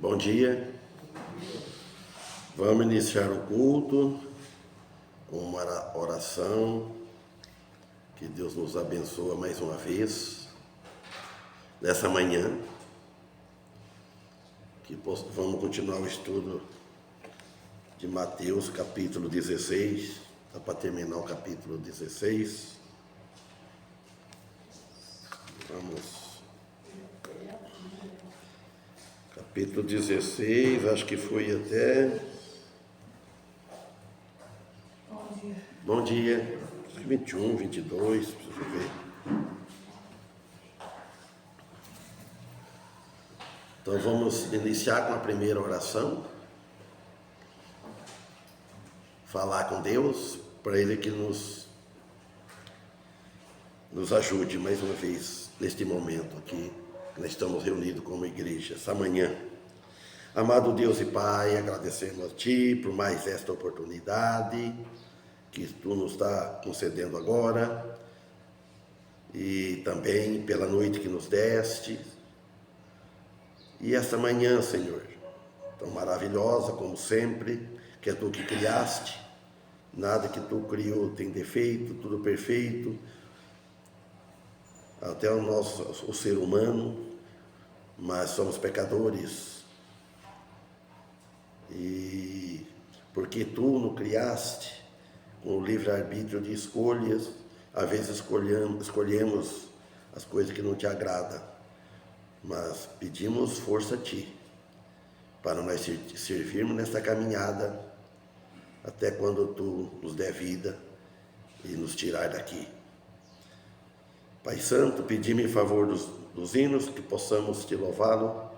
Bom dia. Vamos iniciar o culto com uma oração. Que Deus nos abençoe mais uma vez nessa manhã. Que vamos continuar o estudo de Mateus capítulo 16. Dá para terminar o capítulo 16. Vamos. Capítulo 16, acho que foi até... Bom dia. 21, 22, preciso ver. Então vamos iniciar com a primeira oração. Falar com Deus, para Ele que nos ajude mais uma vez neste momento aqui. Nós estamos reunidos como igreja essa manhã. Amado Deus e Pai, agradecemos a Ti por mais esta oportunidade que Tu nos está concedendo agora e também pela noite que nos deste. E esta manhã, Senhor, tão maravilhosa como sempre, que é Tu que criaste, nada que Tu criou tem defeito, tudo perfeito, até o ser humano, mas somos pecadores. E porque Tu nos criaste com o livre-arbítrio de escolhas, às vezes escolhemos as coisas que não Te agradam, mas pedimos força a Ti, para nós servirmos nesta caminhada, até quando Tu nos der vida e nos tirar daqui. Pai Santo, pedimos em favor dos hinos, que possamos Te louvá-lo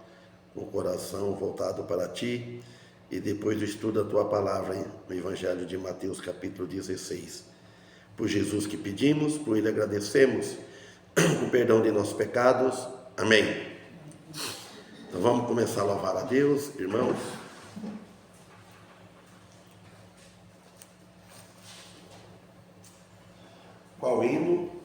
com o coração voltado para Ti, e depois do estudo da Tua palavra no Evangelho de Mateus, capítulo 16. Por Jesus que pedimos, por Ele agradecemos, o perdão de nossos pecados. Amém. Então vamos começar a louvar a Deus, irmãos. Qual hino?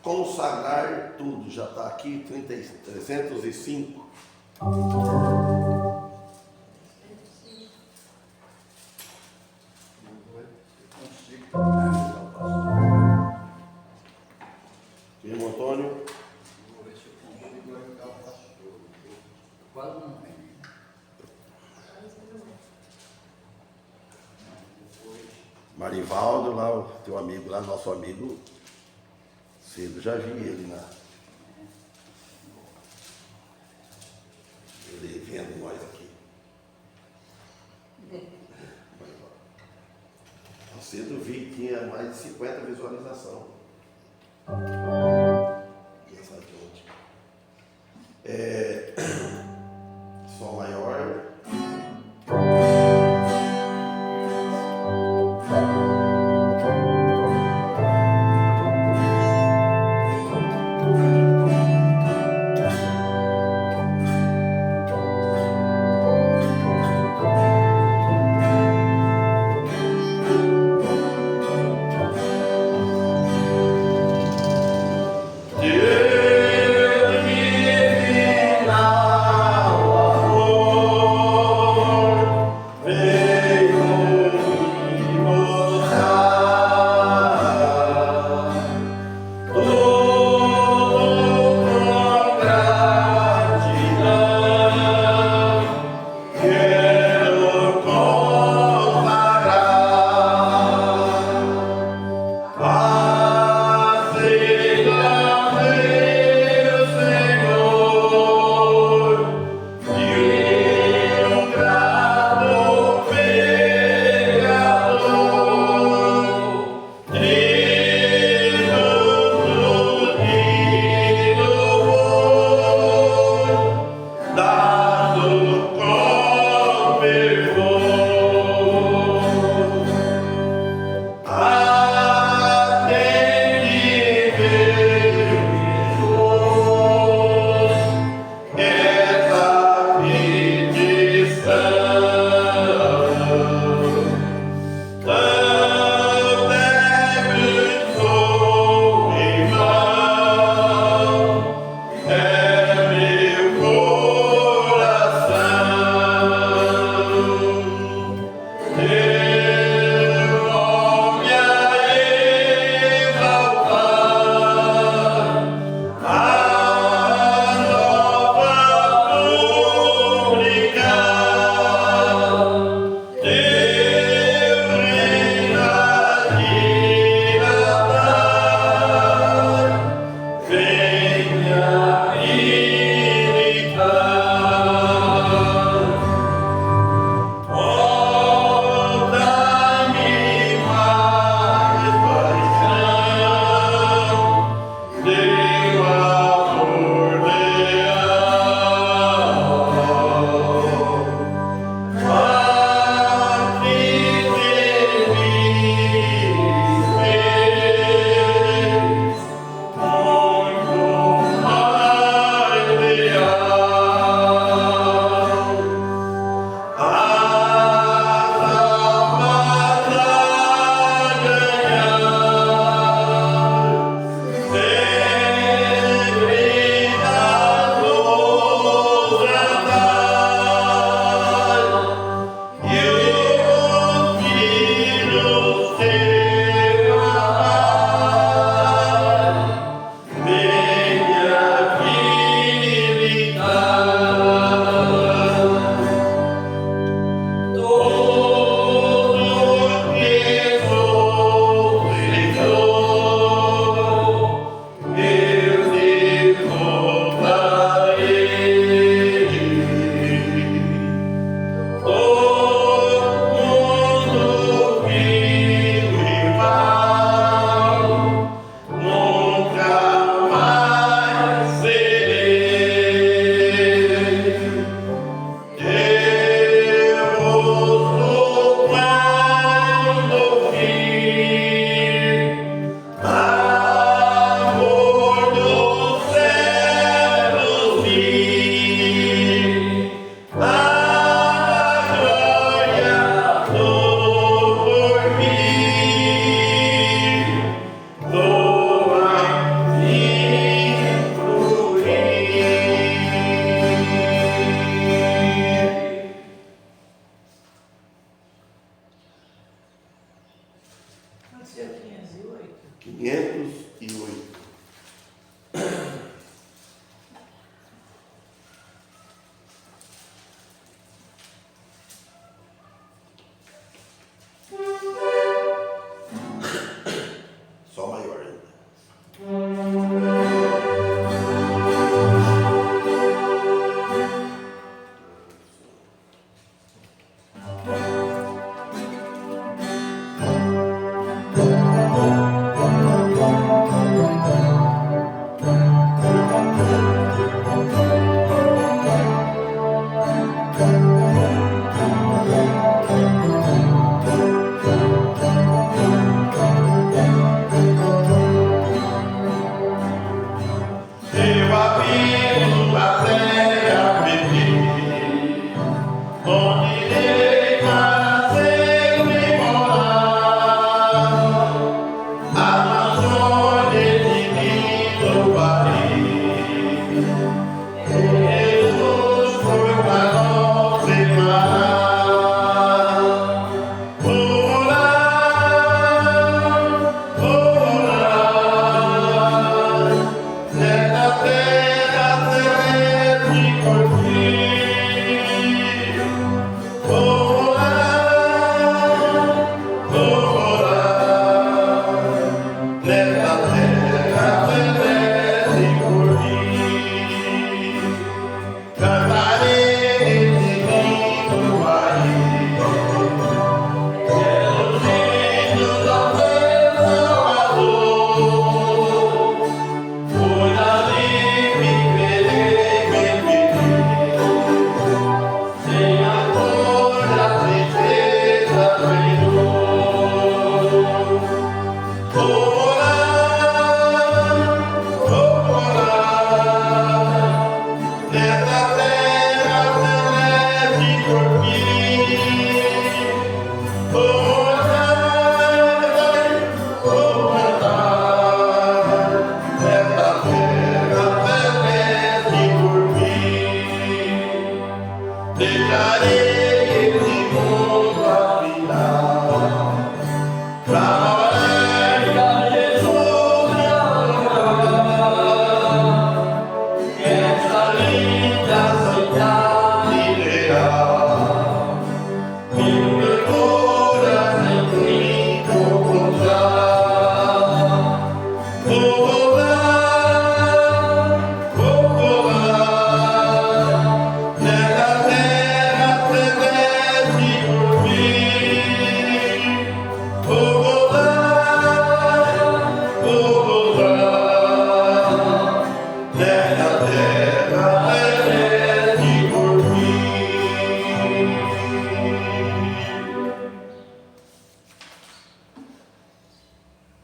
Consagrar tudo, já está aqui, 305. Irmão Antônio. Marivaldo, lá, o teu amigo lá, nosso amigo. Cedo já vi ele ele vendo nós aqui. Cedo vi, tinha mais de 50 visualizações. Sol maior.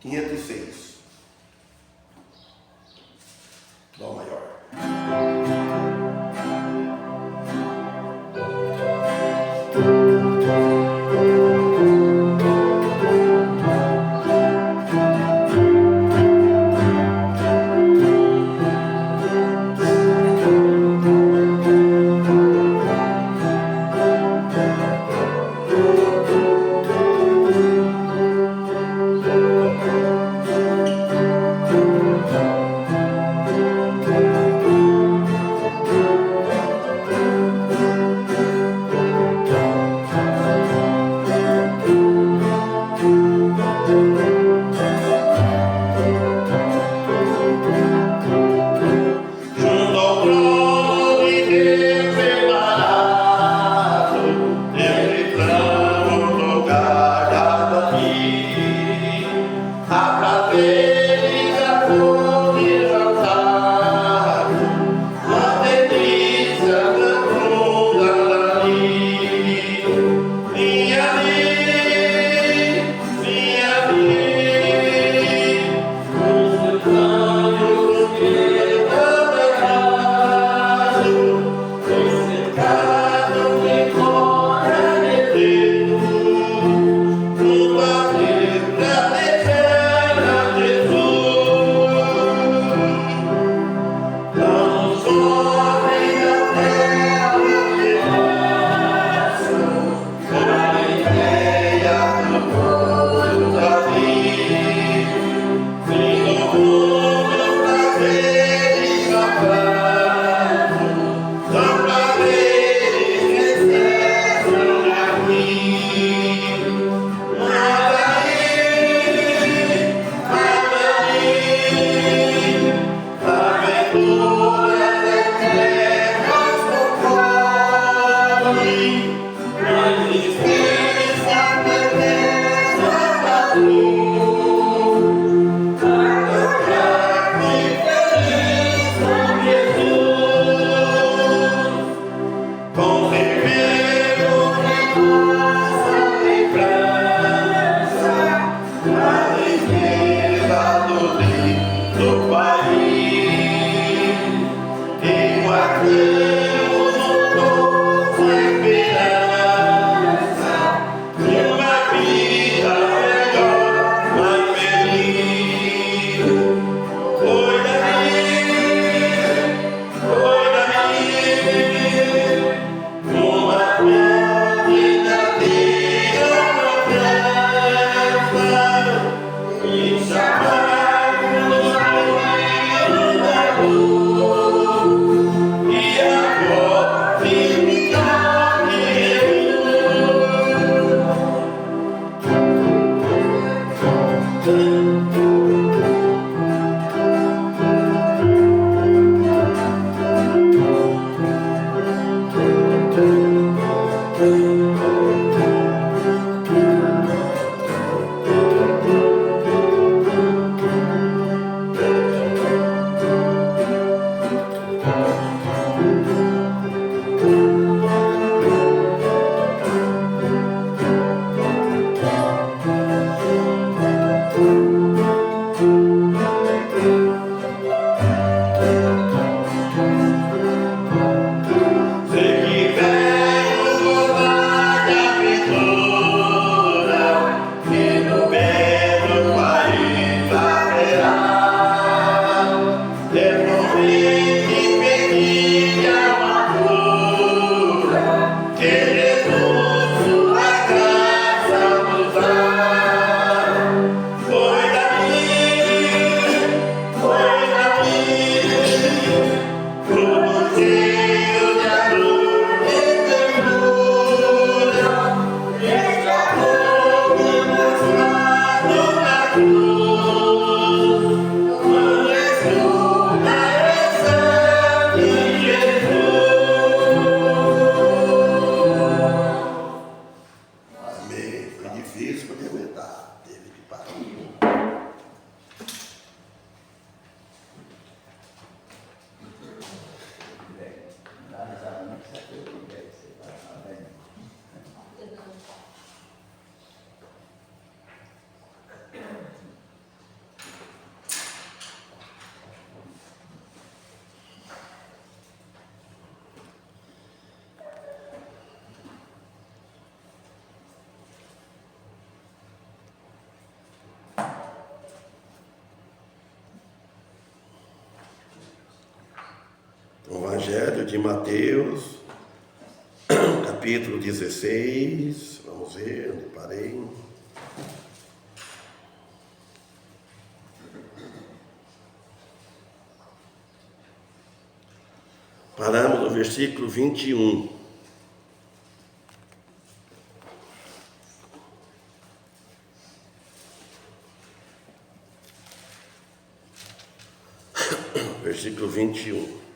506. Dó maior. Evangelho de Mateus, capítulo 16, vamos ver onde parei. Paramos no versículo 21. Versículo 21.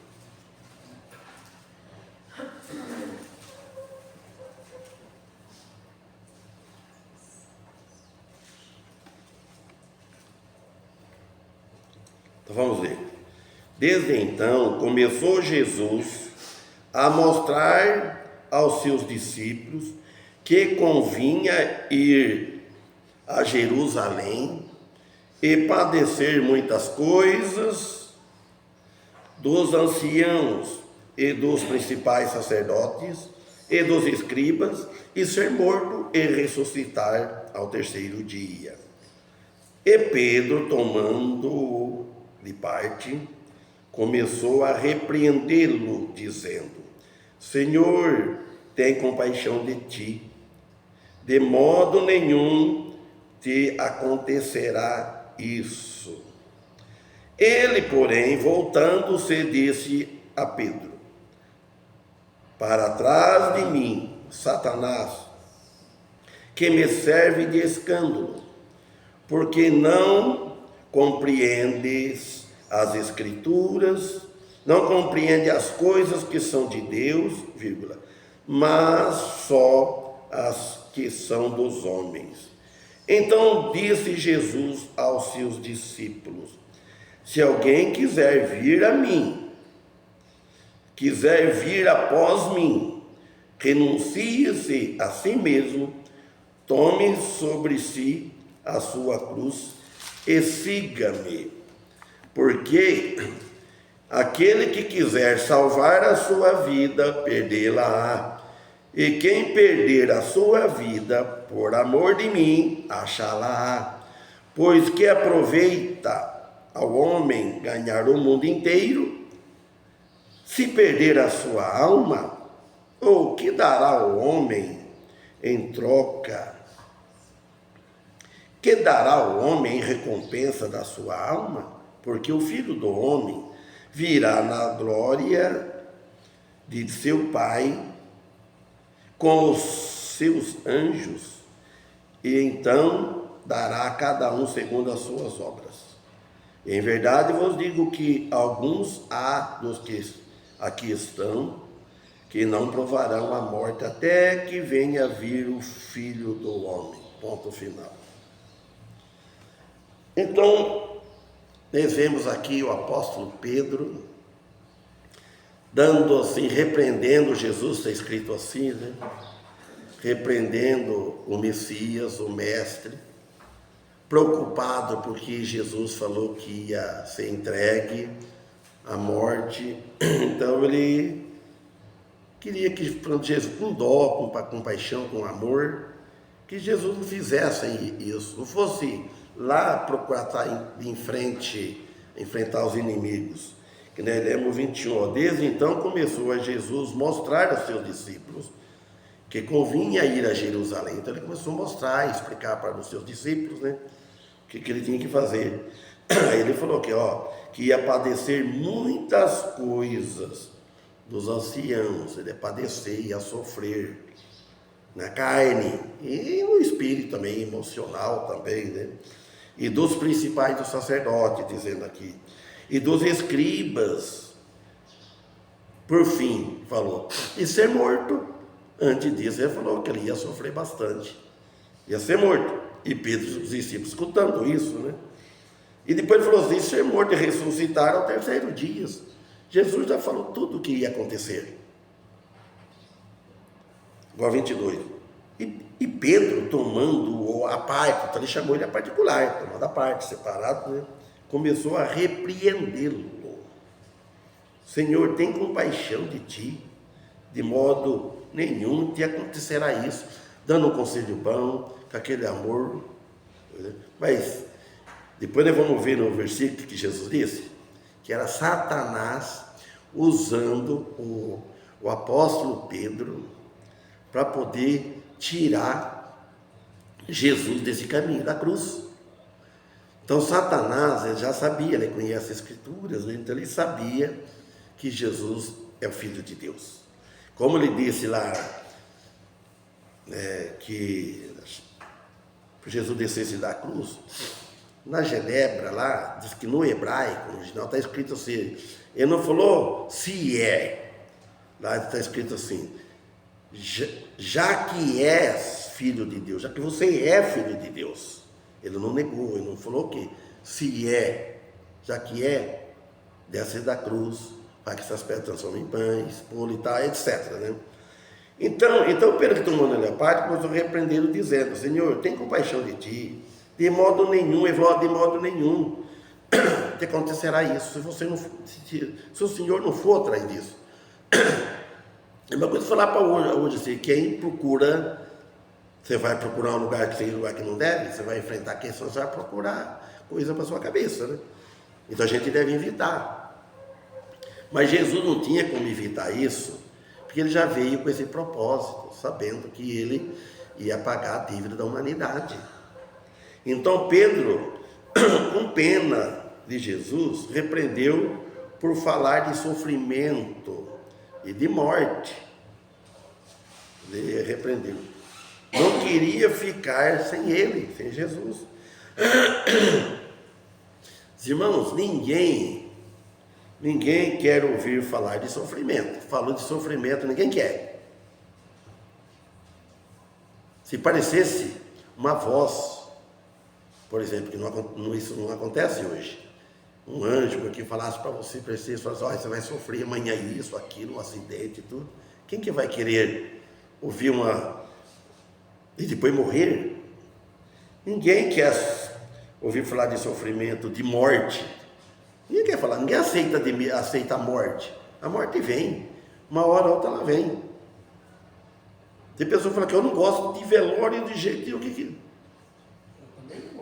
Então vamos ler. Desde então começou Jesus a mostrar aos seus discípulos que convinha ir a Jerusalém e padecer muitas coisas dos anciãos e dos principais sacerdotes e dos escribas, e ser morto e ressuscitar ao terceiro dia. E Pedro, tomando-o de parte, começou a repreendê-lo, dizendo: Senhor, tem compaixão de ti, de modo nenhum te acontecerá isso. Ele, porém, voltando-se, disse a Pedro: Para trás de mim, Satanás, que me serve de escândalo, porque não compreendes as Escrituras, não compreende as coisas que são de Deus, mas só as que são dos homens. Então disse Jesus aos seus discípulos: Se alguém quiser vir a mim, quiser vir após mim, renuncie-se a si mesmo, tome sobre si a sua cruz e siga-me. Porque aquele que quiser salvar a sua vida, perdê-la-á. E quem perder a sua vida, por amor de mim, achá-la-á. Pois que aproveita ao homem ganhar o mundo inteiro, se perder a sua alma, ou que dará ao homem em troca? Que dará ao homem em recompensa da sua alma? Porque o Filho do Homem virá na glória de seu Pai com os seus anjos, e então dará a cada um segundo as suas obras. Em verdade vos digo que alguns há dos que aqui estão, que não provarão a morte até que venha vir o Filho do Homem. Ponto final. Então, nós vemos aqui o apóstolo Pedro dando assim, repreendendo Jesus, está escrito assim, né? Repreendendo o Messias, o Mestre, preocupado porque Jesus falou que ia ser entregue à morte. Então ele queria que Jesus, com dó, com compaixão, com amor, que Jesus não fizesse isso, não fosse lá procurar estar em frente, enfrentar os inimigos. Que nós lemos 21, desde então começou a Jesus mostrar aos seus discípulos que convinha ir a Jerusalém. Então ele começou a mostrar, explicar para os seus discípulos, né, o que ele tinha que fazer. Aí ele falou que ia padecer muitas coisas dos anciãos, ele ia padecer, ia sofrer na carne e no espírito também, emocional também, né? E dos principais dos sacerdotes, dizendo aqui, e dos escribas, por fim, falou, e ser morto. Antes disso, ele falou que ele ia sofrer bastante, ia ser morto. E Pedro e os discípulos escutando isso, né? E depois ele falou assim, ser morto e ressuscitar ao terceiro dia. Jesus já falou tudo o que ia acontecer. Agora 22. E Pedro, tomando-o à parte, então ele chamou ele a particular, tomando a parte, separado, né? Começou a repreendê-lo. Senhor, tem compaixão de ti, de modo nenhum te acontecerá isso, dando um conselho bom, com aquele amor. Mas depois nós vamos ver no versículo que Jesus disse, que era Satanás usando o apóstolo Pedro para poder tirar Jesus desse caminho da cruz. Então Satanás, ele já sabia, ele conhece as Escrituras, né? Então ele sabia que Jesus é o Filho de Deus. Como ele disse lá, que Jesus descesse da cruz, na Genebra lá, diz que no hebraico, no original, está escrito assim, ele não falou se é, lá está escrito assim, já que és filho de Deus, já que você é filho de Deus. Ele não negou, ele não falou que se é, já que é, desce da cruz, para que essas pedras transformem em pães, pula e tal, etc. Né? Então Pedro, que tomou na leopardo, começou a repreendê-lo, dizendo: Senhor, tem compaixão de ti. De modo nenhum, ele falou: de modo nenhum que acontecerá isso, se você não, se o Senhor não for atrás disso. É uma coisa falar para hoje assim, quem procura, você vai procurar um lugar que seja um lugar que não deve, você vai enfrentar questões, você vai procurar coisa para sua cabeça, né? Então a gente deve evitar. Mas Jesus não tinha como evitar isso, porque ele já veio com esse propósito, sabendo que ele ia pagar a dívida da humanidade. Então Pedro, com pena de Jesus, repreendeu por falar de sofrimento e de morte. Ele repreendeu. Não queria ficar sem ele, sem Jesus. Irmãos, ninguém quer ouvir falar de sofrimento. Falou de sofrimento, ninguém quer. Se parecesse uma voz, por exemplo, que isso não acontece hoje, um anjo que falasse para você, falasse: olha, você vai sofrer amanhã isso, aquilo, um acidente e tudo. Quem que vai querer ouvir e depois morrer? Ninguém quer ouvir falar de sofrimento, de morte. Ninguém quer falar, ninguém aceita a morte. A morte vem, uma hora ou outra ela vem. Tem pessoa que fala que eu não gosto de velório de jeito nenhum.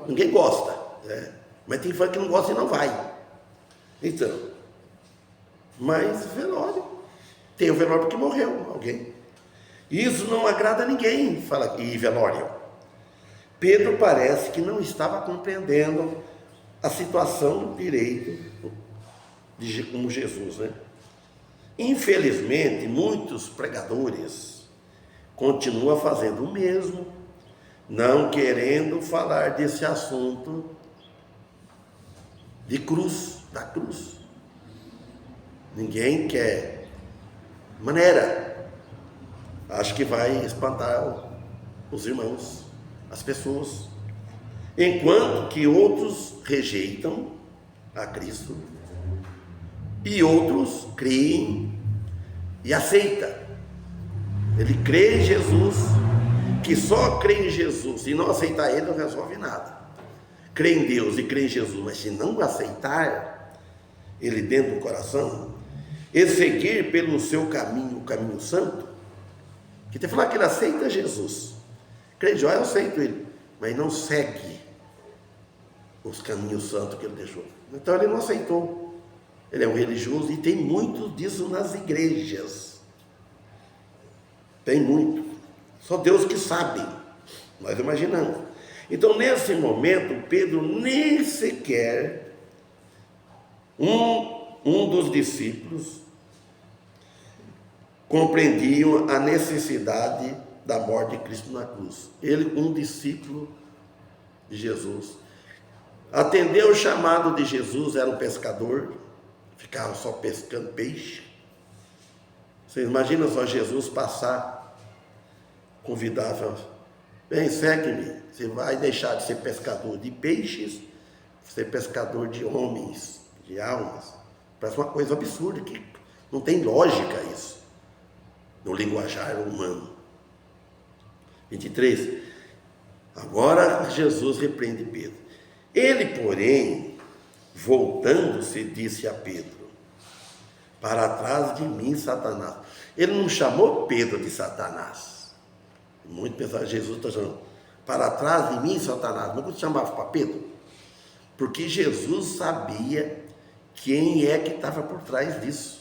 Ninguém gosta, né? Mas tem fã que não gosta e não vai. Então, mas velório, tem o velório porque morreu alguém. Isso não agrada a ninguém, fala que velório. Pedro parece que não estava compreendendo a situação direito como Jesus, né? Infelizmente, muitos pregadores continuam fazendo o mesmo, não querendo falar desse assunto de cruz, da cruz. Ninguém quer maneira. Acho que vai espantar os irmãos, as pessoas. Enquanto que outros rejeitam a Cristo e outros creem e aceitam. Ele crê em Jesus, que só crê em Jesus e não aceitar ele não resolve nada. Crê em Deus e crê em Jesus, mas se não aceitar ele dentro do coração e seguir pelo seu caminho, o caminho santo, que tem que falar que ele aceita Jesus, crê em Jesus, eu aceito ele, mas não segue os caminhos santos que ele deixou. Então ele não aceitou. Ele é um religioso e tem muito disso nas igrejas. Tem muito. Só Deus que sabe. Nós imaginamos. Então nesse momento Pedro nem sequer um dos discípulos compreendiam a necessidade da morte de Cristo na cruz. Ele, um discípulo de Jesus, atendeu o chamado de Jesus, era um pescador, ficava só pescando peixe. Vocês imaginam só Jesus passar, convidava: vem, segue-me, você vai deixar de ser pescador de peixes, ser pescador de homens, de almas. Parece uma coisa absurda, que não tem lógica isso, no linguajar humano. 23. Agora Jesus repreende Pedro. Ele, porém, voltando-se, disse a Pedro: para trás de mim, Satanás. Ele não chamou Pedro de Satanás. Muito pensar, Jesus está chamando: para trás de mim, Satanás. Nunca chamava para Pedro, porque Jesus sabia quem é que estava por trás disso.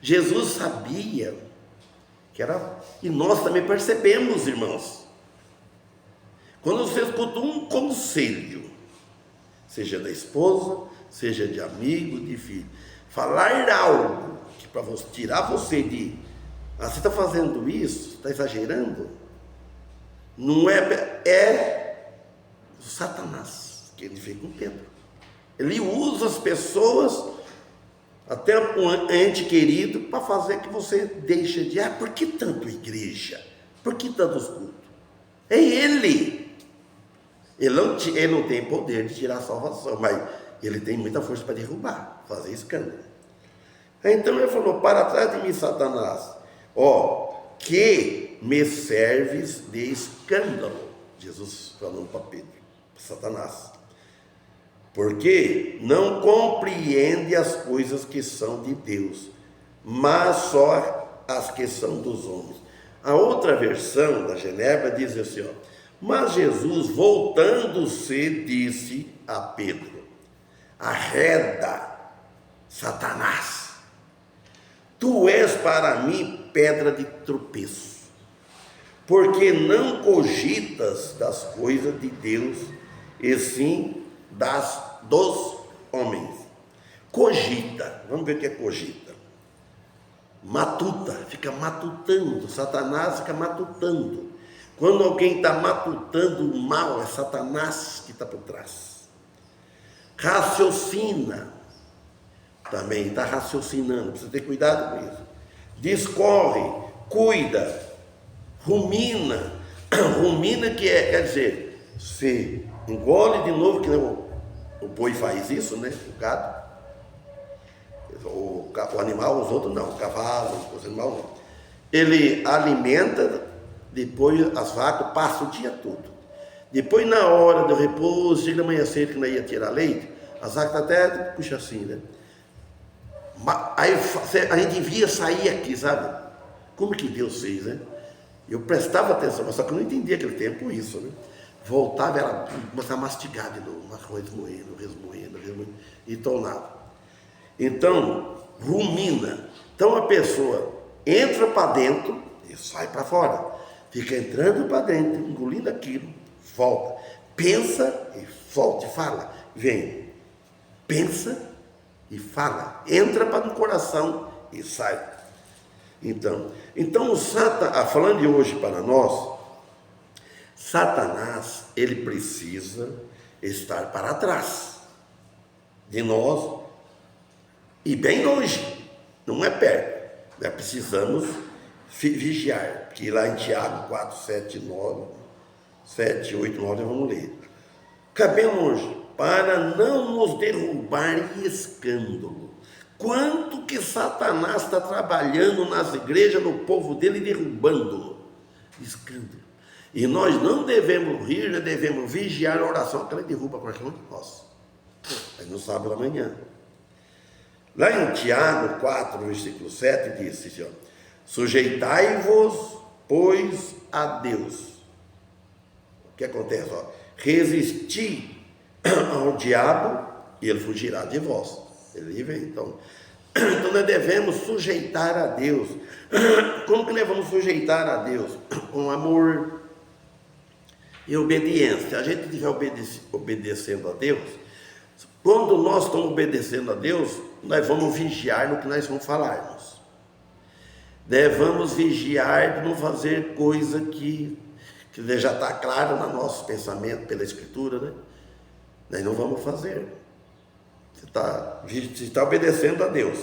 Jesus sabia que era, e nós também percebemos, irmãos, quando você escuta um conselho, seja da esposa, seja de amigo, de filho, falar algo que para tirar você de, você está fazendo isso, está exagerando, não é o Satanás, que ele veio com Pedro. Ele usa as pessoas, até um ente querido, para fazer que você deixe de, por que tanto igreja? Por que tantos cultos? É ele. Ele não tem poder de tirar a salvação, mas ele tem muita força para derrubar, fazer escândalo. Então ele falou, para trás de mim, Satanás, que me serves de escândalo. Jesus falando para Pedro, para Satanás. Porque não compreende as coisas que são de Deus, mas só as que são dos homens. A outra versão da Genebra diz assim, mas Jesus, voltando-se, disse a Pedro, arreda, Satanás, tu és para mim pedra de tropeço, porque não cogitas das coisas de Deus, e sim dos homens. Cogita, vamos ver o que é cogita. Matuta, fica matutando, Satanás fica matutando. Quando alguém está matutando o mal, é Satanás que está por trás. Raciocina, também está raciocinando, precisa ter cuidado com isso. Discorre, cuida, rumina, rumina que quer dizer, se engole de novo, que o boi faz isso, né? O gado, o animal, os outros não, o cavalo, os animais não. Ele alimenta, depois as vacas passam o dia todo. Depois, na hora do repouso, chega amanhã cedo que não ia tirar leite, as vacas até puxa assim, né? Aí a gente via sair aqui, sabe? Como que Deus fez, né? Eu prestava atenção, mas só que eu não entendia aquele tempo isso, né? Voltava, ela começava a mastigar de novo, uma coisa resmoendo, e tornava. Então, rumina. Então a pessoa entra para dentro e sai para fora. Fica entrando para dentro, engolindo aquilo, volta. Pensa e volta e fala. Vem, pensa e fala. Entra para o coração e sai. Então o Satanás, falando de hoje para nós, Satanás, ele precisa estar para trás de nós e bem longe, não é perto. Nós precisamos vigiar, porque lá em Tiago 4, 7, 9, 7, 8, 9, vamos ler. Fica bem longe, para não nos derrubar em escândalo. Quanto que Satanás está trabalhando nas igrejas, no povo dele, derrubando escândalo. E nós não devemos rir, nós devemos vigiar a oração, que ela derruba qualquer um de nós. Aí no sábado da manhã. Lá em Tiago 4, versículo 7, diz assim, sujeitai-vos, pois, a Deus. O que acontece? Resisti ao diabo e ele fugirá de vós. Ele vem, então nós devemos sujeitar a Deus. Como que nós vamos sujeitar a Deus? Com amor e obediência. Se a gente estiver obedecendo a Deus, quando nós estamos obedecendo a Deus, nós vamos vigiar no que nós vamos falarmos. Devemos vigiar de não fazer coisa que já está claro no nosso pensamento, pela Escritura, né? Nós não vamos fazer. Você está obedecendo a Deus.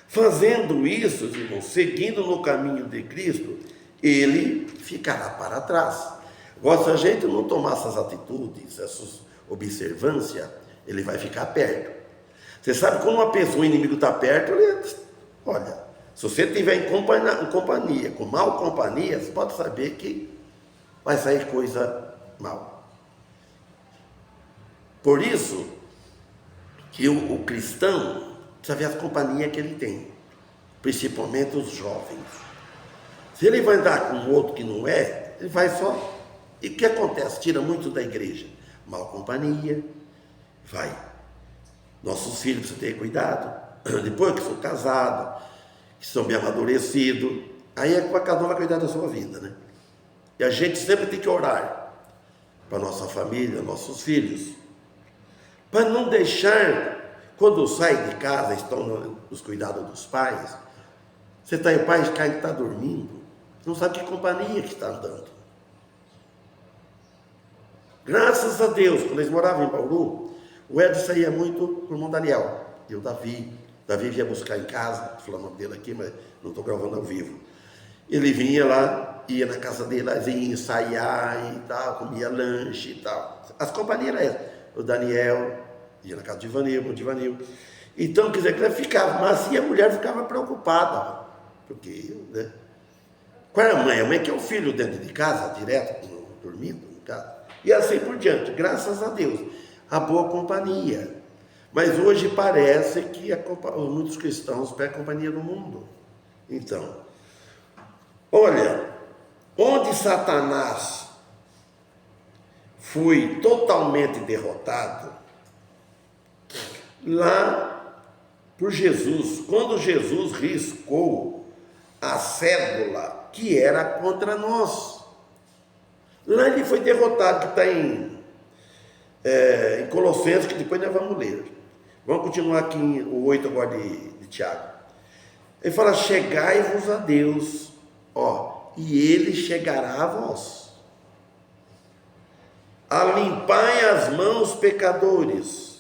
Fazendo isso, irmãos, seguindo no caminho de Cristo, ele ficará para trás. Agora, se a gente não tomar essas atitudes, essas observâncias, ele vai ficar perto. Você sabe, quando uma pessoa, o inimigo está perto, olha, se você estiver em companhia, com mal companhia, você pode saber que vai sair coisa mal. Por isso que o cristão precisa ver as companhias que ele tem, principalmente os jovens. Se ele vai andar com outro que não é, ele vai só. E o que acontece? Tira muito da igreja. Mal companhia, vai. Nossos filhos precisam ter cuidado. Depois que sou casado, que são bem amadurecidos. Aí cada um vai cuidar da sua vida, né? E a gente sempre tem que orar para nossa família, nossos filhos, para não deixar, quando sai de casa, estão nos cuidados dos pais, você está em paz, cai que está dormindo, não sabe que companhia que está andando. Graças a Deus, quando eles moravam em Bauru, o Edson saía muito com o irmão Daniel, e o Davi vinha buscar em casa, vou falar o nome dele aqui, mas não estou gravando ao vivo. Ele vinha lá, ia na casa dele, ia ensaiar e tal, comia lanche e tal. As companhias eram essas. O Daniel ia na casa de Ivanil. Então, quer dizer, que ele ficava, mas assim a mulher ficava preocupada. Porque, né? Qual é a mãe? A mãe que é o filho dentro de casa, direto, dormindo em casa. E assim por diante, graças a Deus. A boa companhia. Mas hoje parece que muitos cristãos perdem a companhia do mundo. Então, olha, onde Satanás foi totalmente derrotado, lá por Jesus, quando Jesus riscou a cédula que era contra nós. Lá ele foi derrotado, que está em Colossenses, que depois nós vamos ler. Vamos continuar aqui o 8 agora de Tiago. Ele fala, chegai-vos a Deus, e ele chegará a vós. Alimpai as mãos, pecadores,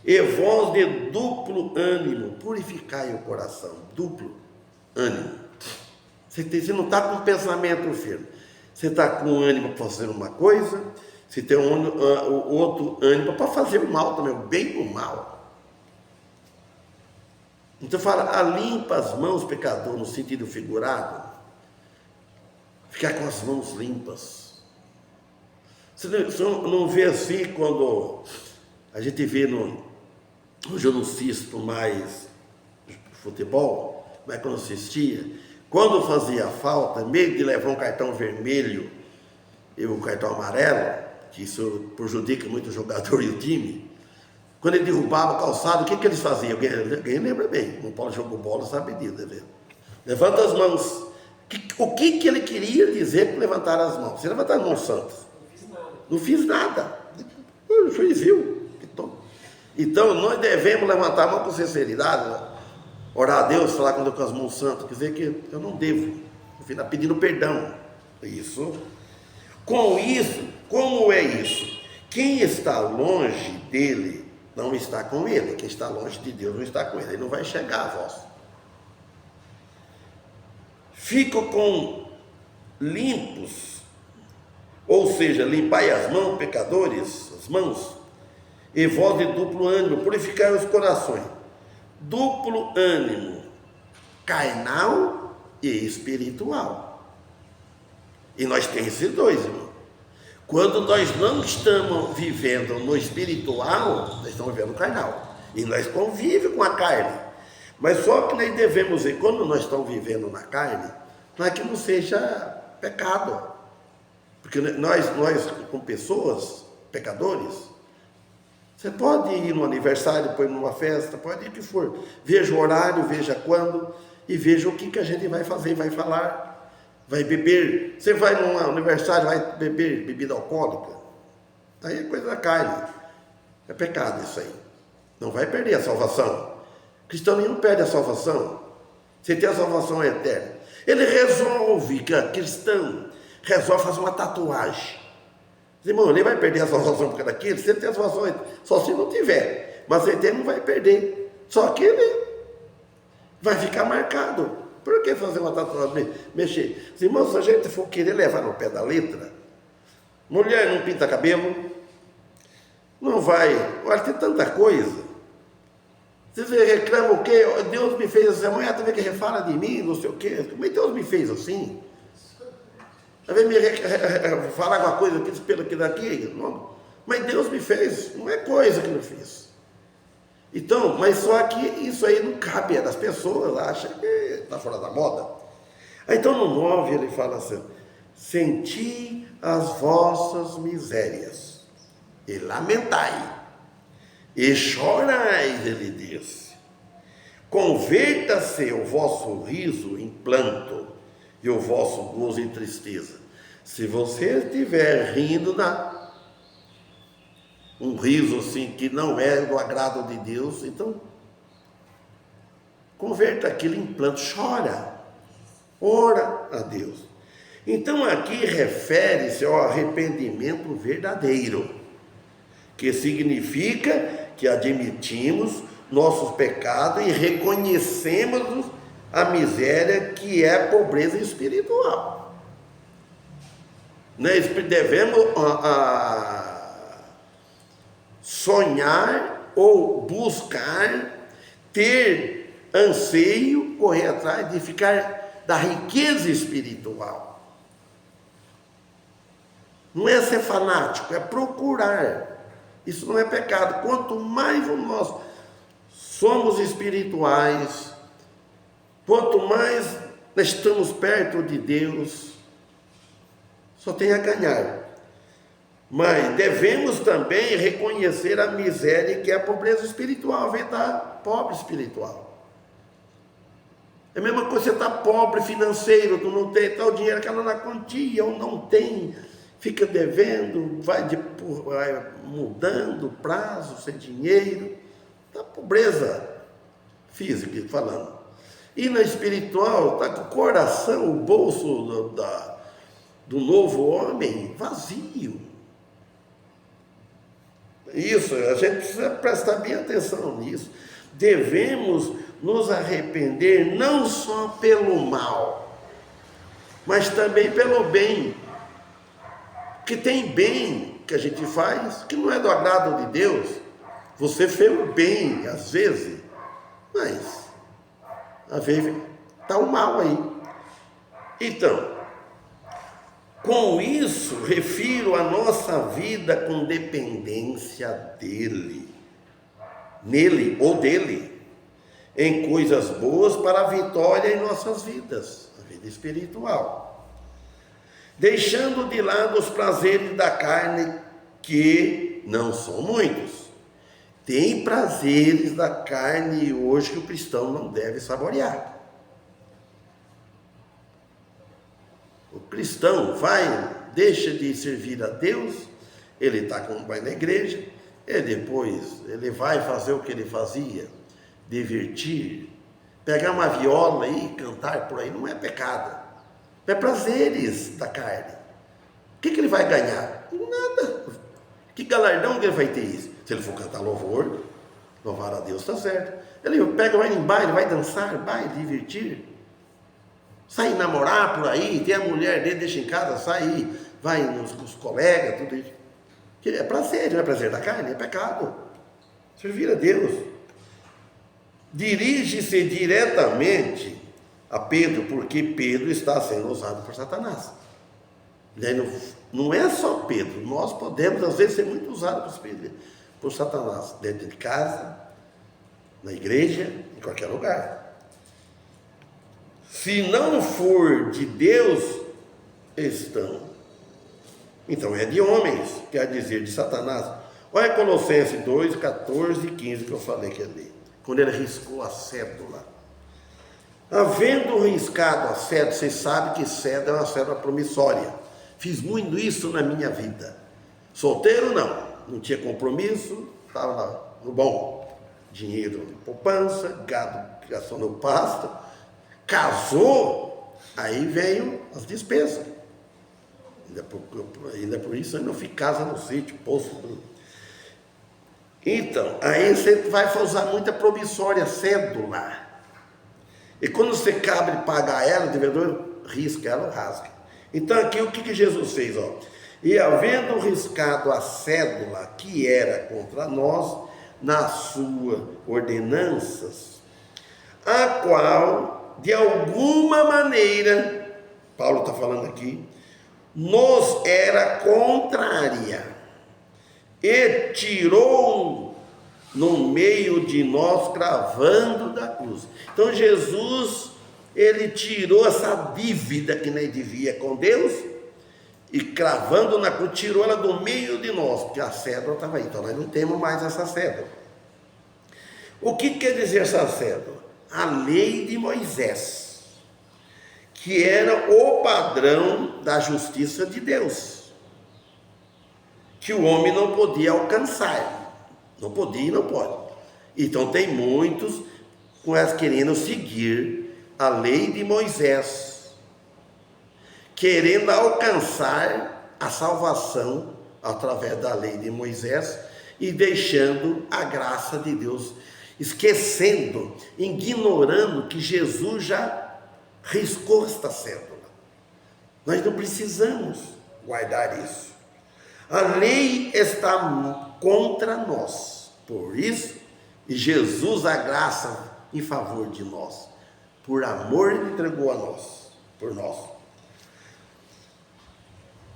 e vós de duplo ânimo, purificai o coração. Duplo ânimo. Você não está com pensamento firme. Você está com ânimo para fazer uma coisa, você tem outro ânimo para fazer o mal também, o bem e o mal. Então fala, limpa as mãos, pecador, no sentido figurado. Ficar com as mãos limpas. Você não vê assim quando a gente vê hoje eu não assisto mais futebol, mas quando assistia, quando fazia falta, em vez de levar um cartão vermelho e um cartão amarelo, que isso prejudica muito o jogador e o time, quando ele derrubava a calçada, o que eles faziam? Alguém lembra bem, o Paulo jogou bola, sabe disso, né? Levanta as mãos. O que ele queria dizer com levantar as mãos? Você levantar as mãos santas. Não fiz nada. O juiz viu. Então, nós devemos levantar a mão com sinceridade, orar a Deus, falar com as mãos santas, quer dizer que eu não devo, no final, pedindo perdão. Isso. Com isso, como é isso? Quem está longe dele não está com ele. Quem está longe de Deus não está com ele. Ele não vai chegar a vós. Ficam com limpos, ou seja, limpai as mãos, pecadores, as mãos, e vós de duplo ânimo, purificai os corações. Duplo ânimo, carnal e espiritual. E nós temos esses dois, irmão. Quando nós não estamos vivendo no espiritual, nós estamos vivendo no carnal. E nós convivemos com a carne. Mas só que nós devemos ver, quando nós estamos vivendo na carne, não é que não seja pecado. Porque nós com pessoas, pecadores, você pode ir no aniversário, depois numa festa, pode ir o que for. Veja o horário, veja quando, e veja o que a gente vai fazer, vai falar. Vai beber, você vai num aniversário, vai beber bebida alcoólica, aí é coisa da carne, é pecado isso aí, não vai perder a salvação. O cristão não perde a salvação, você tem a salvação eterna. Ele resolve, que é cristão, resolve fazer uma tatuagem. Irmão, ele vai perder a salvação por causa daquilo, você tem a salvação, só se não tiver, mas ele não vai perder, só que ele vai ficar marcado. Por que fazer uma tatuagem? Mexer. Irmãos, se a gente for querer levar no pé da letra, mulher não pinta cabelo, não vai. Olha, tem tanta coisa. Você reclama o quê? Deus me fez assim, a mulher também que fala de mim, não sei o quê. Como é que Deus me fez assim? Às vezes me falar alguma coisa aqui, pelo aqui daqui. Não. Mas Deus me fez, não é coisa que me fez. Então, mas só que isso aí não cabe, das pessoas acham que está fora da moda. Então no 9 ele fala assim, senti as vossas misérias, e lamentai, e chorai, ele disse, Converta-se o vosso riso em planto e o vosso gozo em tristeza. Se você estiver rindo um riso assim que não é do agrado de Deus, então converta aquilo em planto, chora, ora a Deus. Então aqui refere-se ao arrependimento verdadeiro, que significa que admitimos nossos pecados e reconhecemos a miséria que é a pobreza espiritual. Nós devemos sonhar ou buscar, ter anseio, correr atrás de ficar da riqueza espiritual. Não é ser fanático, é procurar. Isso não é pecado. Quanto mais nós somos espirituais, quanto mais nós estamos perto de Deus, só tem a ganhar. Mas devemos também reconhecer a miséria que é a pobreza espiritual, vem da pobre espiritual. É a mesma coisa, você está pobre financeiro, tu não tem tal dinheiro, aquela na quantia, ou não tem, fica devendo, vai mudando o prazo, sem dinheiro, da pobreza física falando. E na espiritual, está com o coração, o bolso do novo homem vazio. Isso, a gente precisa prestar bem atenção nisso. Devemos nos arrepender não só pelo mal, mas também pelo bem. Que tem bem que a gente faz, que não é do agrado de Deus. Você fez o bem, às vezes, mas às vezes está o mal aí. Então, com isso, refiro a nossa vida com dependência nele ou dele, em coisas boas para a vitória em nossas vidas, a vida espiritual. Deixando de lado os prazeres da carne, que não são muitos. Tem prazeres da carne hoje que o cristão não deve saborear. O cristão deixa de servir a Deus, ele vai na igreja, e depois ele vai fazer o que ele fazia, divertir, pegar uma viola e cantar por aí, não é pecado, é prazeres da carne. O que ele vai ganhar? Nada. Que galardão que ele vai ter isso? Se ele for cantar louvor, louvar a Deus, está certo. Ele vai em baile, vai dançar, vai divertir, sai namorar por aí, tem a mulher dele, deixa em casa, sai, vai com os colegas, tudo isso. Que é prazer, não é prazer da carne, é pecado. Servir a Deus. Dirige-se diretamente a Pedro, porque Pedro está sendo usado por Satanás. Não é só Pedro, nós podemos às vezes ser muito usados por Satanás, dentro de casa, na igreja, em qualquer lugar. Se não for de Deus, então é de homens, quer dizer, de Satanás. Olha Colossenses 2, 14 e 15 que eu falei que ali, quando ele riscou a cédula. Havendo riscado a cédula, vocês sabem que cédula é uma cédula promissória. Fiz muito isso na minha vida. Solteiro não tinha compromisso, estava lá no bom. Dinheiro em poupança, gado criação no pasto. Casou, aí veio as despesas. Ainda por isso eu não fiz casa no sítio, poço. Então, aí você vai usar muita promissória, cédula. E quando você cabe pagar ela, o devedor risca ela, rasga. Então aqui o que Jesus fez? E havendo riscado a cédula que era contra nós, nas suas ordenanças, a qual, de alguma maneira, Paulo está falando aqui, nos era contrária, e tirou no meio de nós, cravando da cruz. Então Jesus, ele tirou essa dívida que nós devia com Deus, e cravando na cruz, tirou ela do meio de nós, porque a cédula estava aí, então nós não temos mais essa cédula. O que quer dizer essa cédula? a lei de Moisés, que era o padrão da justiça de Deus, que o homem não podia alcançar, não podia e não pode. Então tem muitos querendo seguir a lei de Moisés, querendo alcançar a salvação através da lei de Moisés e deixando a graça de Deus, esquecendo, ignorando que Jesus já riscou esta cédula. Nós não precisamos guardar isso. A lei está contra nós, por isso, Jesus, a graça em favor de nós, por amor ele entregou a nós, por nós.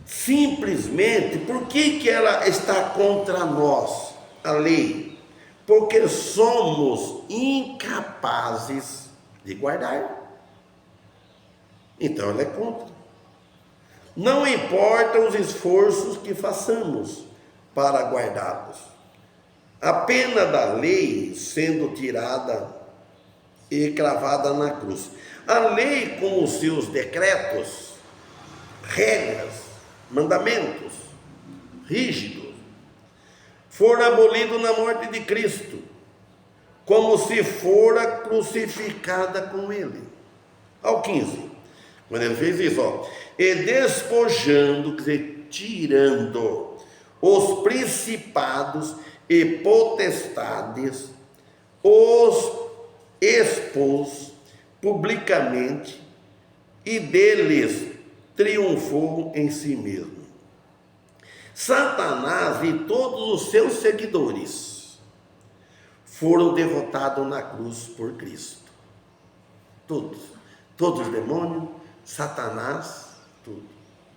Simplesmente, por que ela está contra nós, a lei? Porque somos incapazes de guardar. Então ela é contra. Não importa os esforços que façamos para guardá-los. A pena da lei sendo tirada e cravada na cruz. A lei, com os seus decretos, regras, mandamentos rígidos, foram abolidos na morte de Cristo, como se fora crucificada com ele. Ao 15, quando ele fez isso, e despojando, quer dizer, tirando os principados e potestades, os expôs publicamente e deles triunfou em si mesmo. Satanás e todos os seus seguidores foram derrotados na cruz por Cristo. Todos os demônios, Satanás, tudo.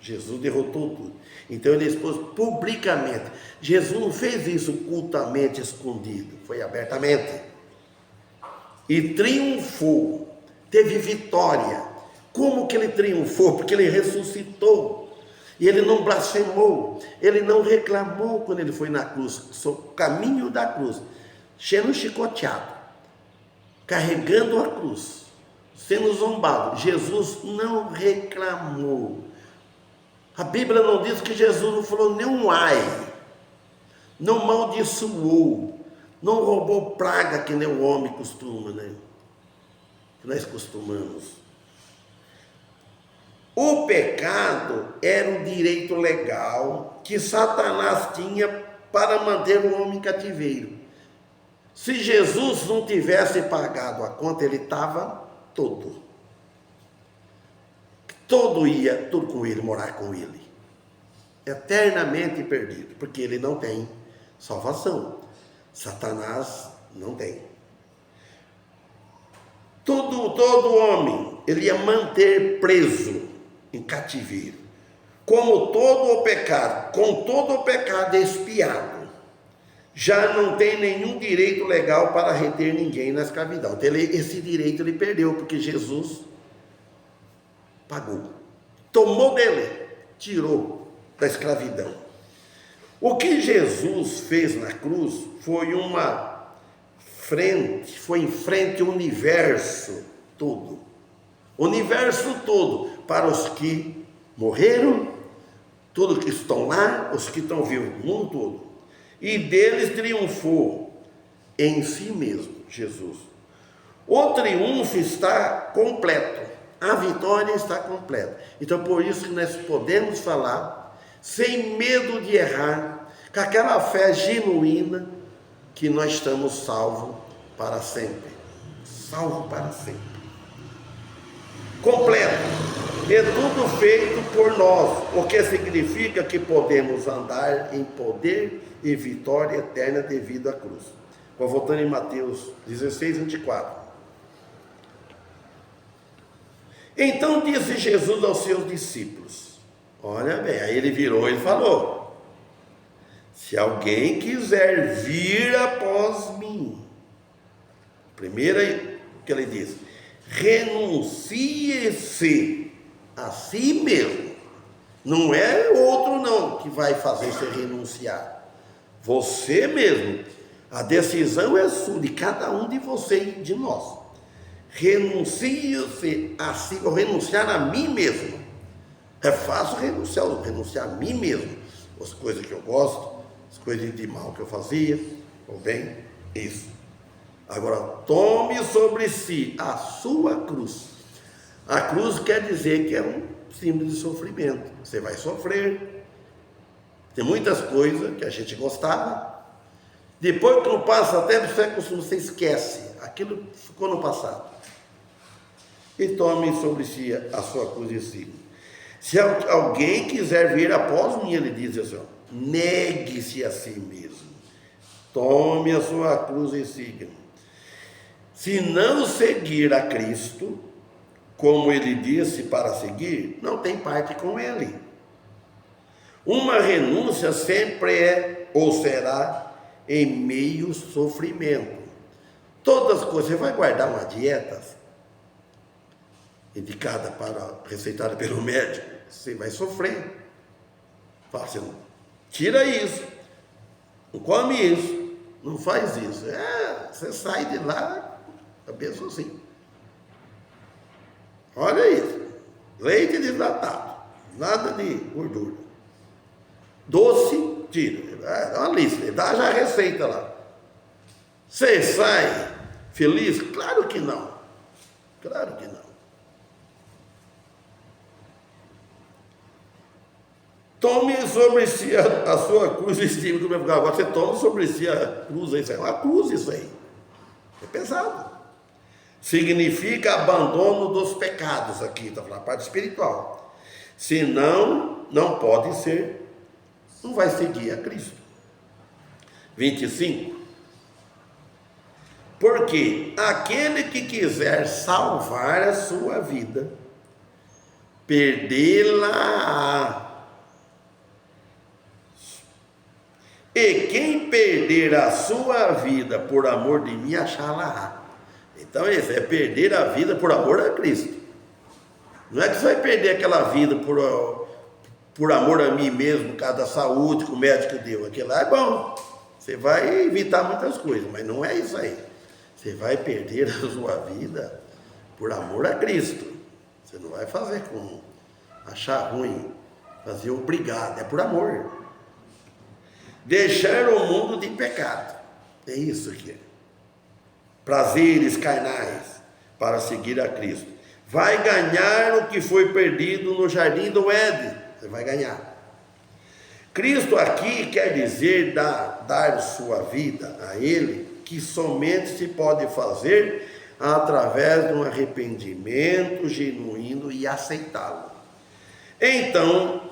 Jesus derrotou tudo. Então ele expôs publicamente. Jesus não fez isso ocultamente, escondido, foi abertamente. E triunfou, teve vitória. Como que ele triunfou? Porque ele ressuscitou. E ele não blasfemou, ele não reclamou quando ele foi na cruz, o caminho da cruz, sendo chicoteado, carregando a cruz, sendo zombado. Jesus não reclamou. A Bíblia não diz que Jesus não falou nem um ai, não maldiçoou, não roubou praga que nem o homem costuma, né? Que nós costumamos. O pecado era um direito legal que Satanás tinha para manter o homem em cativeiro. Se Jesus não tivesse pagado a conta, ele estava todo ia, tudo com ele, morar com ele, eternamente perdido, porque ele não tem salvação. Satanás não tem. Todo homem, ele ia manter preso em cativeiro, como todo o pecado, com todo o pecado expiado, já não tem nenhum direito legal para reter ninguém na escravidão. Então, esse direito ele perdeu, porque Jesus pagou, tomou dele, tirou da escravidão. O que Jesus fez na cruz foi foi em frente ao universo todo. O universo todo, para os que morreram, todos que estão lá, os que estão vivos, o mundo todo. E deles triunfou em si mesmo, Jesus. O triunfo está completo, a vitória está completa. Então, por isso que nós podemos falar, sem medo de errar, com aquela fé genuína, que nós estamos salvos para sempre. Salvo para sempre. Completo. É tudo feito por nós, o que significa que podemos andar em poder e vitória eterna devido à cruz. Voltando em Mateus 16, 24. Então disse Jesus aos seus discípulos, olha bem, aí ele virou e falou, se alguém quiser vir após mim, primeiro que ele diz, renuncie-se a si mesmo. Não é outro não que vai fazer você renunciar. Você mesmo. A decisão é sua, de cada um de vocês e de nós. renuncie-se a si, ou renunciar a mim mesmo. É fácil renunciar a mim mesmo, as coisas que eu gosto, as coisas de mal que eu fazia, ou bem, isso. Agora, tome sobre si a sua cruz. A cruz quer dizer que é um símbolo de sofrimento. Você vai sofrer. Tem muitas coisas que a gente gostava. Depois que não passa até do século, você esquece. Aquilo ficou no passado. E tome sobre si a sua cruz e siga. Se alguém quiser vir após mim, ele diz assim, negue-se a si mesmo. Tome a sua cruz e siga. Se não seguir a Cristo, como ele disse para seguir, não tem parte com ele. Uma renúncia sempre é ou será em meio sofrimento. Todas as coisas, você vai guardar uma dieta indicada receitada pelo médico, você vai sofrer. Fala assim, tira isso, não come isso, não faz isso. Você sai de lá, cabeça assim. Olha isso, leite desidratado, nada de gordura. Doce, tira. Dá uma lista, dá já a receita lá. Você sai feliz? Claro que não. Claro que não. Tome sobre si a sua cruz e estima do meu lugar. Agora você toma sobre si a cruz, isso aí. Uma cruz isso aí. É pesado. Significa abandono dos pecados aqui, está falando a parte espiritual. Senão, não pode ser, não vai seguir a Cristo. 25. Porque aquele que quiser salvar a sua vida, perdê-la. E quem perder a sua vida por amor de mim, achá-la. Então esse é perder a vida por amor a Cristo. Não é que você vai perder aquela vida por amor a mim mesmo, por causa da saúde que o médico deu. Aquilo lá é bom. Você vai evitar muitas coisas, mas não é isso aí. Você vai perder a sua vida por amor a Cristo. Você não vai fazer com achar ruim, fazer obrigado, é por amor. Deixar o mundo de pecado. É isso que é. Prazeres carnais para seguir a Cristo. Vai ganhar o que foi perdido no jardim do Éden. Você vai ganhar. Cristo aqui quer dizer dar sua vida a Ele, que somente se pode fazer através de um arrependimento genuíno e aceitá-lo. Então,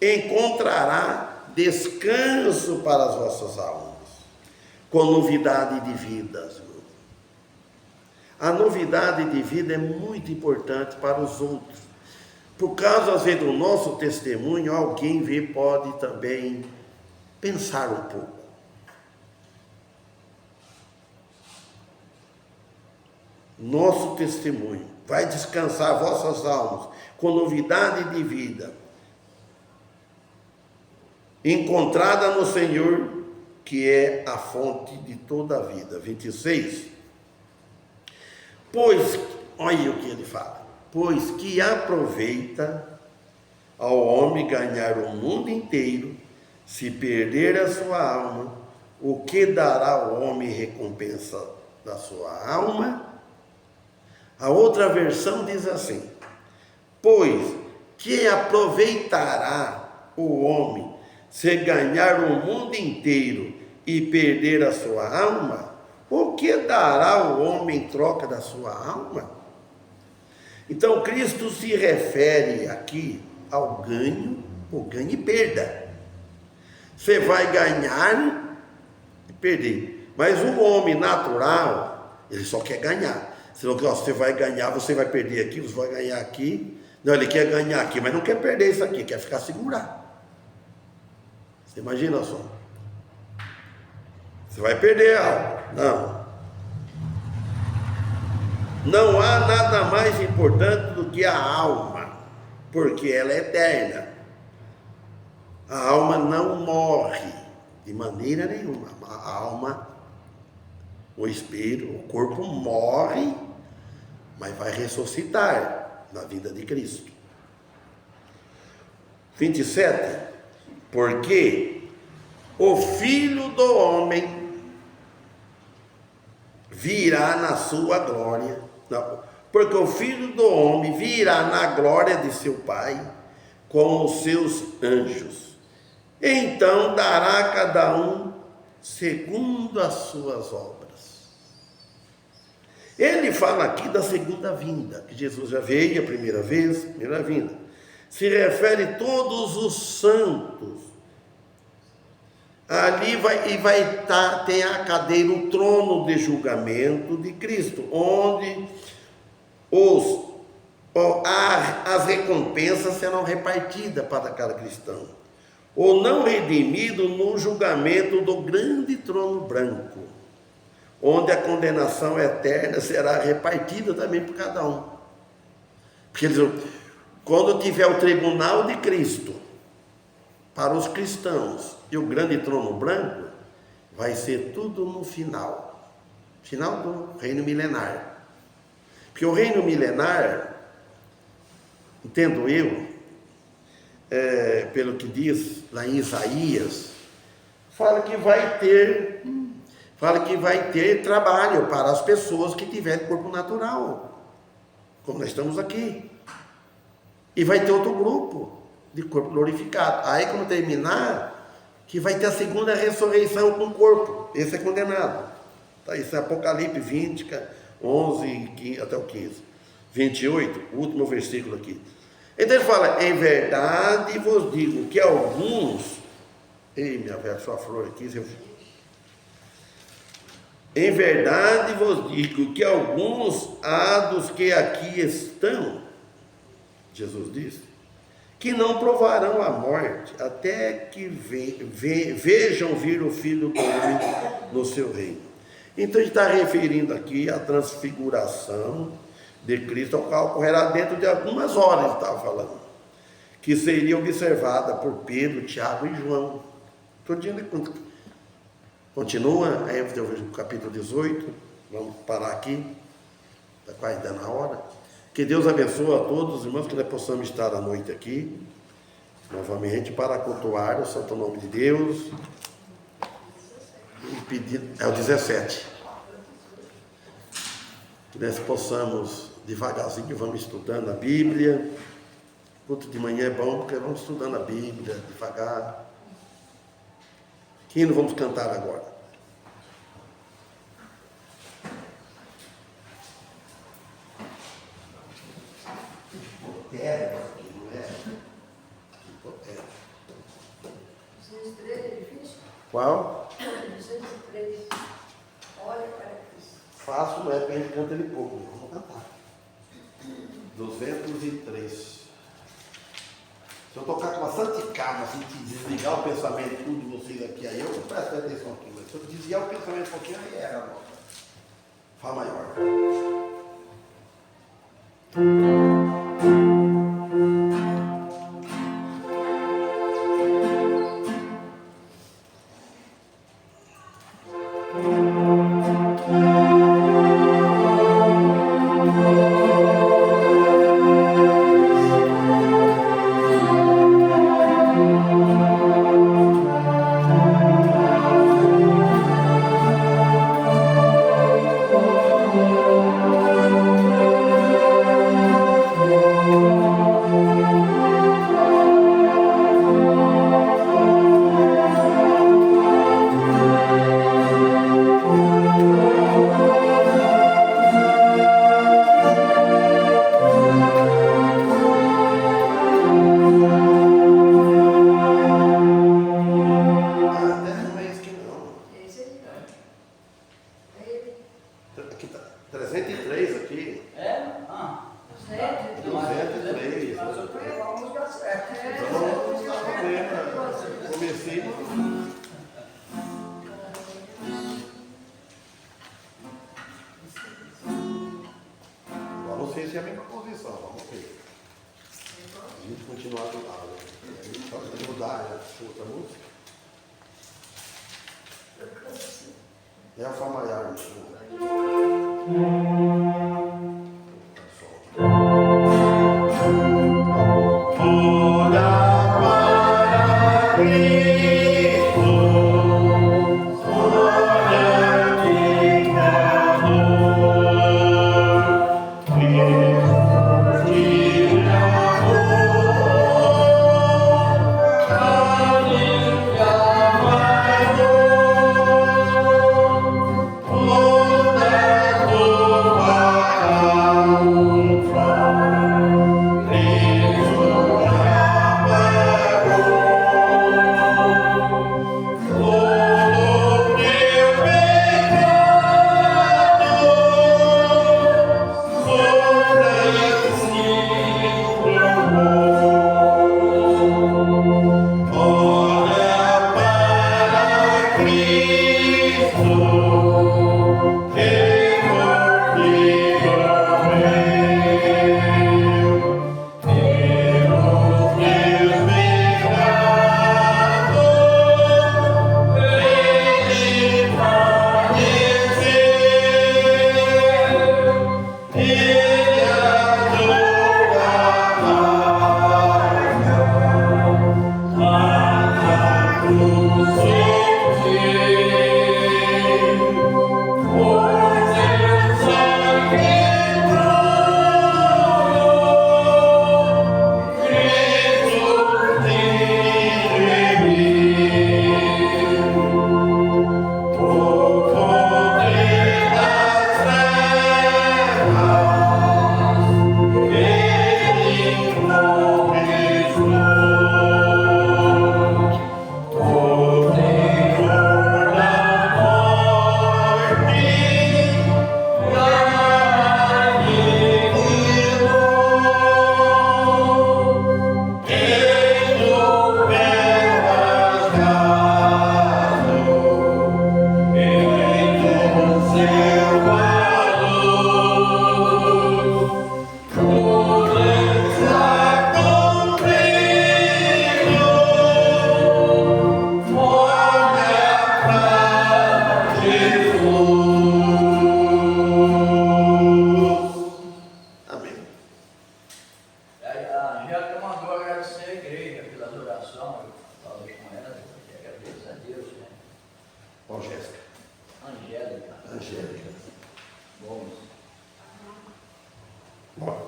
encontrará descanso para as vossas almas, com novidade de vida. A novidade de vida é muito importante para os outros. Por causa, às vezes, do nosso testemunho, alguém pode também pensar um pouco. Nosso testemunho vai descansar vossas almas com novidade de vida, encontrada no Senhor, que é a fonte de toda a vida. 26. Pois, olha o que ele fala, pois que aproveita ao homem ganhar o mundo inteiro, se perder a sua alma, o que dará ao homem recompensa da sua alma? A outra versão diz assim, pois que aproveitará o homem se ganhar o mundo inteiro e perder a sua alma, o que dará o homem em troca da sua alma? Então, Cristo se refere aqui ao ganho, o ganho e perda. Você vai ganhar e perder. Mas o homem natural, ele só quer ganhar. Senão, você vai ganhar, você vai perder aqui, você vai ganhar aqui. Não, ele quer ganhar aqui, mas não quer perder isso aqui, quer ficar segurado. Você imagina só. Você vai perder algo. Não. Não há nada mais importante do que a alma, porque ela é eterna. A alma não morre de maneira nenhuma. A alma, o espírito, o corpo morre, mas vai ressuscitar na vinda de Cristo. 27, porque o Filho do Homem virá na sua glória, porque o Filho do Homem virá na glória de seu Pai com os seus anjos, então dará a cada um segundo as suas obras. Ele fala aqui da segunda vinda, que Jesus já veio a primeira vez, primeira vinda. Se refere a todos os santos. Ali tem a cadeira, o trono de julgamento de Cristo, onde as recompensas serão repartidas para cada cristão. O não redimido no julgamento do grande trono branco, onde a condenação eterna será repartida também por cada um. Porque quando tiver o tribunal de Cristo para os cristãos e o grande trono branco, vai ser tudo no final do reino milenar. Porque o reino milenar, entendo eu, pelo que diz lá em Isaías, fala que vai ter trabalho para as pessoas que tiverem corpo natural, como nós estamos aqui. E vai ter outro grupo de corpo glorificado. Aí, quando terminar, que vai ter a segunda ressurreição com o corpo. Esse é condenado. Tá? Isso é Apocalipse 20, 11 até o 15. 28, o último versículo aqui. Então ele fala, em verdade vos digo que alguns... Ei, minha velha, sua flor aqui... Em verdade vos digo que alguns há dos que aqui estão... Jesus disse, que não provarão a morte, até que vejam vir o Filho do Homem no seu reino. Então, ele está referindo aqui à transfiguração de Cristo, ao qual ocorrerá dentro de algumas horas, ele estava falando, que seria observada por Pedro, Tiago e João. Continua, aí eu vejo o capítulo 18, vamos parar aqui, está quase dando a hora. Que Deus abençoe a todos os irmãos, que nós possamos estar à noite aqui, novamente, para cultuar o santo nome de Deus. E pedir, é o 17. Que nós possamos, devagarzinho, vamos estudando a Bíblia. Culto de manhã é bom, porque vamos estudando a Bíblia, devagar. Que hino vamos cantar agora? Qual? 203. Olha para Cristo. Fácil, não é porque a gente canta ele pouco, vamos cantar. 203. Se eu tocar com bastante calma, assim, desligar o pensamento tudo de vocês aqui, aí eu presto atenção aqui, mas se eu desviar o pensamento um pouquinho, aí era a nota. Fá maior. Aqui tá 303 aqui. É? Ah. 203. Vamos dar certo. Comecei. Agora não sei se é a mesma posição, vamos ver. A gente continuar do lado. Só que mudar outra música. É a Fá maior.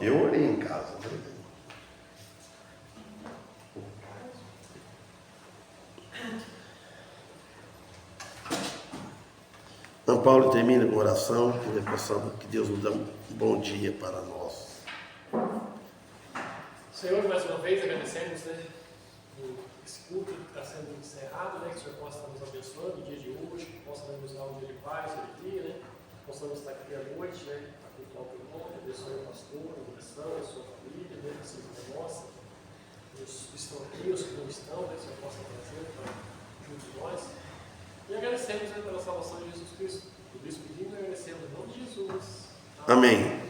Eu orei em casa, né? São Paulo termina com oração, que Deus nos dê um bom dia para nós. Senhor, mais uma vez agradecemos, né, esse culto que está sendo encerrado, né, que o Senhor possa estar nos abençoando no dia de hoje, que possa nos dar um dia de paz, de alegria, né, possamos estar aqui à noite, né, para cultuar o teu nome, abençoe o pastor, a oração, a sua família, né, a sua nossa, os que estão aqui, os que não estão, né, que o Senhor possa trazer para junto de nós. E agradecemos, né, pela salvação de Jesus Cristo. Por isso pedimos e agradecemos em nome de Jesus. Amém.